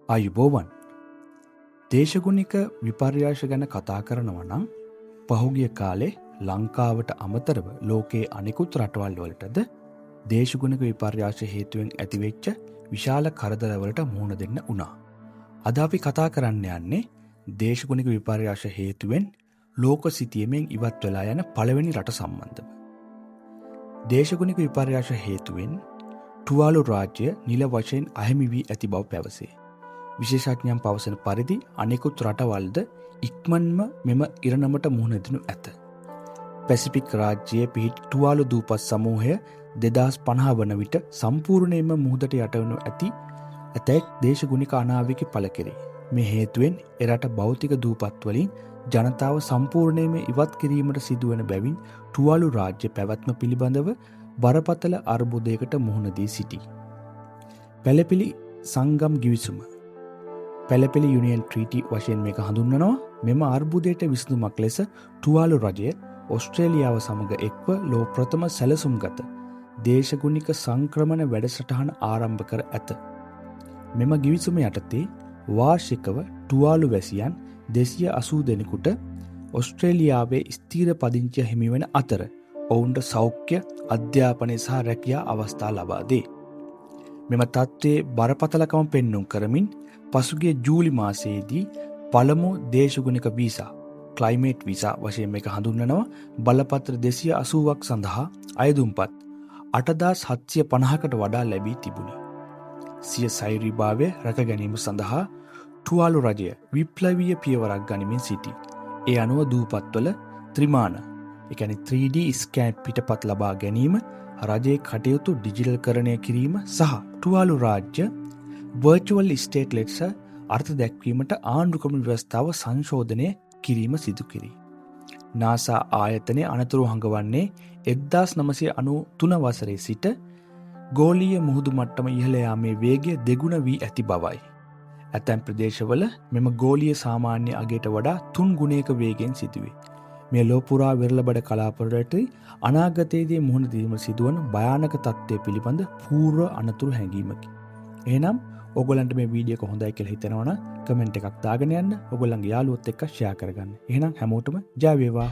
ආයුබෝවන්. දේශගුණික විපර්යාස ගැන කතා කරනවා නම් පහුගිය කාලේ ලංකාවට අමතරව ලෝකයේ අනෙකුත් රටවල් වලටද දේශගුණික විපර්යාස හේතුවෙන් ඇතිවෙච්ච විශාල කරදරවලට මුහුණ දෙන්න වුණා. අද අපි කතා කරන්න යන්නේ දේශගුණික විපර්යාස හේතුවෙන් ලෝක සිතියමෙන් ඉවත් වෙලා යන පළවෙනි රට සම්බන්ධව. දේශගුණික විපර්යාස හේතුවෙන් තුවාලු රාජ්‍ය නිල වශයෙන් අහිමි වී ඇති බව පැවසේ. විශේෂඥයන් පවසන පරිදි අනෙකුත් රටවල්ද ඉක්මන්ම මෙම ඉරණමට මුහුණ දෙනු ඇත. පැසිෆික් රාජ්‍යයේ පිහිටි තුවාලු දූපත් සමූහය 2050 වන විට සම්පූර්ණයෙන්ම මුහුදට යටවනු ඇති ඇතැක් දේශගුණික අනාවැකි පළ කෙරේ. මේ හේතුවෙන් එරට භෞතික දූපත් වලින් ජනතාව සම්පූර්ණයෙන්ම ඉවත් කිරීමට සිදුවන බැවින් තුවාලු රාජ්‍ය පැවැත්ම පිළිබඳව බරපතල අර්බුදයකට මුහුණ දී සිටී. පැලපිලි සංගම් ගිවිසුම පැලපිලි යුනියන් ට්‍රීටි වශයෙන් මේක හඳුන්වනවා. මෙම අර්බුදයට විසඳුමක් ලෙස තුවාලු රජය ඔස්ට්‍රේලියාව සමග එක්ව ලෝ ප්‍රථම සැලසුම්ගත දේශගුණික සංක්‍රමණ වැඩසටහන ආරම්භ කර ඇත. මෙම ගිවිසුම යටතේ වාර්ෂිකව තුවාලු වැසියන් 280 දෙනෙකුට ඔස්ට්‍රේලියාවේ ස්ථීර පදිංචිය හිමිවන අතර ඔවුන්ට සෞඛ්‍ය, අධ්‍යාපනය සහ රැකියා අවස්ථා ලබා දේ. මෙම තත්ත්වයේ බරපතලකම පෙන්නුම් කරමින් පසුගිය ජූලි මාසයේදී පළමු දේශගුණික වීසා ක්ලයිමේට් වීසා වශයෙන් මේක හඳුන්වනවා බලපත්‍ර 280ක් සඳහා අයදුම්පත් 8750කට වඩා ලැබී තිබුණි. සිය සෛරීභාවය රැක ගැනීම සඳහා තුවාලු රජය විප්ලවීය පියවරක් ගනිමින් සිටී. ඒ අනුව දූපත්වල ත්‍රිමාන එකැනි 3D ස්කෑන් පිටපත් ලබා ගැනීම, රජයේ කටයුතු ඩිජිටල්කරණය කිරීම සහ තුවාලු රාජ්‍ය වර්චුවල් ස්ටේට්ලෙට්ස අර්ථ දැක්වීමට ආණ්ඩුක්‍රම ව්‍යවස්ථාව සංශෝධනය කිරීම සිදු කෙරේ. නාසා ආයතනය අනතුරු හඟවන්නේ 1993 වසරේ සිට ගෝලීය මුහුදු මට්ටම ඉහළ යාමේ වේගය දෙගුණ වී ඇති බවයි. ඇතැම් ප්‍රදේශවල මෙම ගෝලීය සාමාන්‍ය අගයට වඩා 3 ගුණයක වේගයෙන් සිදුවේ. මේ ලෝපුරා විරලබඩ කලාපවලට අනාගතයේදී මුහුණ දීම සිදුවන භයානක තත්ත්වය පිළිබඳ පූර්ව අනතුරු හැඟීමකි. එහෙනම් ඔයගොල්ලන්ට මේ වීඩියෝ එක හොඳයි කියලා හිතෙනවා නම් කමෙන්ට් එකක් දාගෙන යන්න. ඔයගොල්ලන්ගේ යාළුවොත් එක්ක ෂෙයා කරගන්න. එහෙනම් හැමෝටම ජය වේවා.